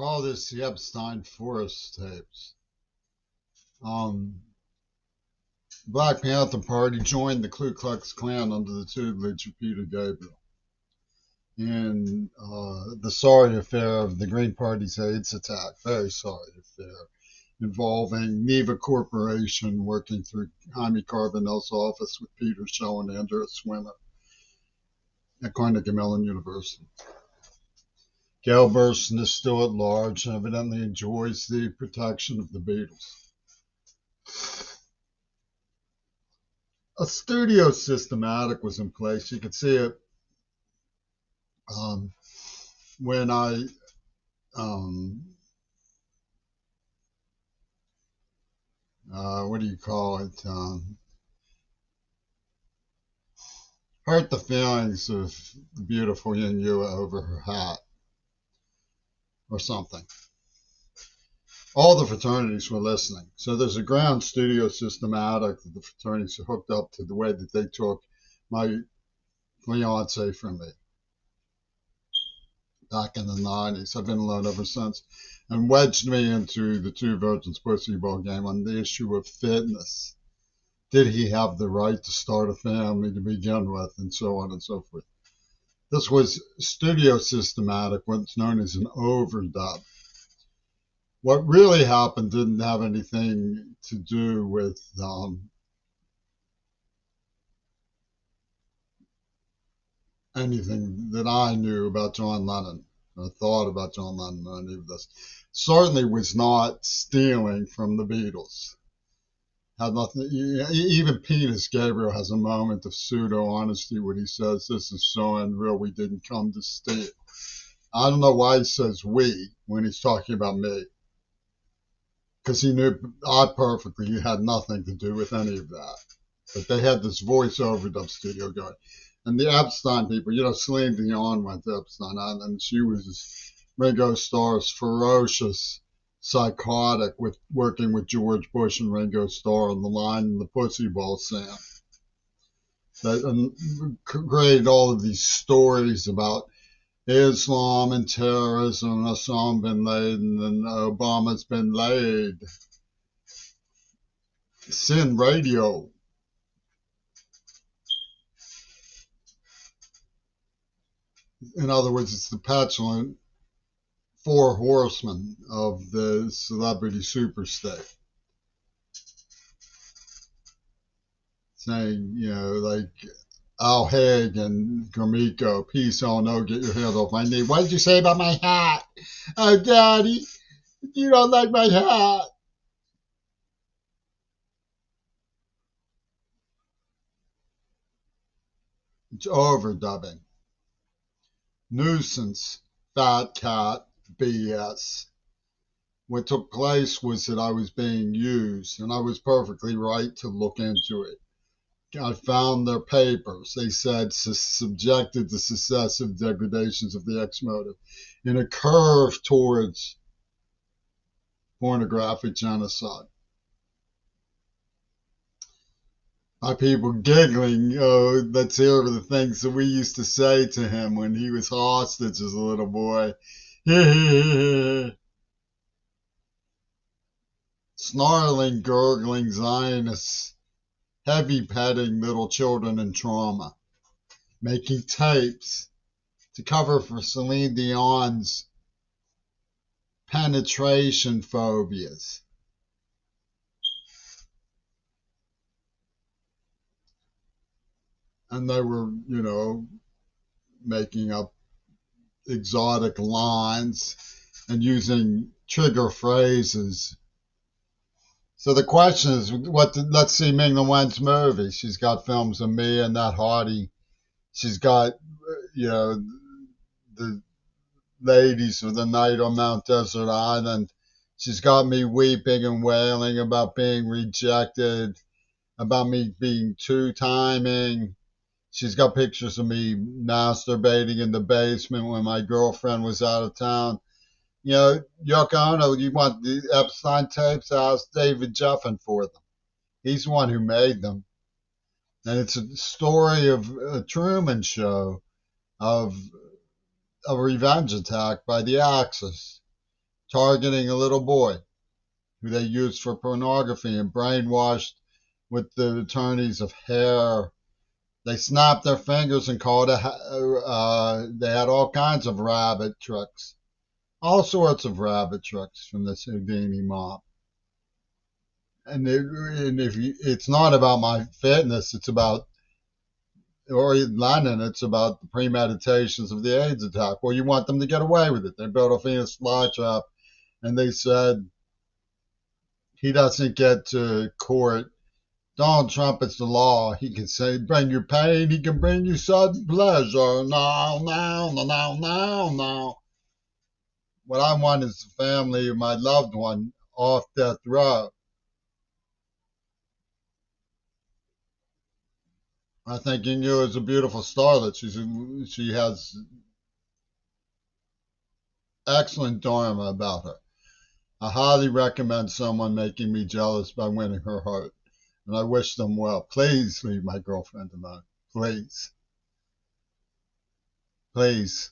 call this the Effstein Tapes. Um, Black Panther Party joined the Ku Klux Klan under the tutelage of Peter Gabriel. In the sorry affair of the Green Party's AIDS attack, very sorry affair, involving Neva Corporation working through Jaime Carbonell's office with Peter Shaw and Andrew Swimmer at Carnegie Mellon University. Gail Burstyn is still at large and evidently enjoys the protection of the Beatles. A studio systematic was in place. You could see it when I what do you call it? Hurt the feelings of the beautiful young Yua over her hat or something. All the fraternities were listening. So there's a ground studio systematic that the fraternities are hooked up to the way that they took my fiance from me back in the 90s. I've been alone ever since, and wedged me into the Two Virgins Pussy Ball game on the issue of fitness. Did he have the right to start a family to begin with, and so on and so forth. This was studio systematic, what's known as an overdub. What really happened didn't have anything to do with anything that I knew about John Lennon, or thought about John Lennon, or any of this. Certainly was not stealing from the Beatles. Had nothing. Even Peter Gabriel has a moment of pseudo honesty when he says, "This is so unreal. We didn't come to steal." I don't know why he says "we" when he's talking about me, because he knew I perfectly had nothing to do with any of that. But they had this voice overdub studio going. And the Effstein people, Celine Dion went to Effstein, and she was Ringo Starr's ferocious psychotic with working with George Bush and Ringo Starr on the line in the Pussy Ball scene. That created all of these stories about Islam and terrorism, and Osama bin Laden, and Obama's been laid. Sin Radio. In other words, it's the petulant four horsemen of the celebrity superstate. Saying, like Al Haig and Gromyko, peace on, no, get your head off my knee. What did you say about my hat? Oh, Daddy, you don't like my hat. It's overdubbing. Nuisance, fat cat, BS. What took place was that I was being used, and I was perfectly right to look into it. I found their papers. They said subjected to successive degradations of the X motive in a curve towards pornographic genocide. By people giggling, let's hear the things that we used to say to him when he was hostage as a little boy. Snarling, gurgling Zionists, heavy petting little children in trauma, making tapes to cover for Celine Dion's penetration phobias. And they were, making up exotic lines and using trigger phrases. So the question is, let's see Ming-Na Wen's movie. She's got films of me and that hottie. She's got, the ladies of the night on Mount Desert Island. She's got me weeping and wailing about being rejected, about me being two-timing. She's got pictures of me masturbating in the basement when my girlfriend was out of town. Yoko Ono, you want the Effstein tapes? Ask David Geffen for them. He's the one who made them. And it's a story of a Truman Show, of a revenge attack by the Axis. targeting a little boy who they used for pornography and brainwashed with the attorneys of hair. They snapped their fingers and called it, they had all kinds of rabbit tricks, all sorts of rabbit tricks from this Houdini mob. And if you, it's not about my fitness, it's about, or in London, it's about the premeditations of the AIDS attack. Well, you want them to get away with it. They built a Phoenix flytrap, and they said he doesn't get to court. Donald Trump is the law. He can say, bring you pain. He can bring you sudden pleasure. No, no, no, no, no, no. What I want is the family of my loved one off death row. I think Inyo is a beautiful starlet. She has excellent dharma about her. I highly recommend someone making me jealous by winning her heart. And I wish them well. Please leave my girlfriend alone. Please. Please.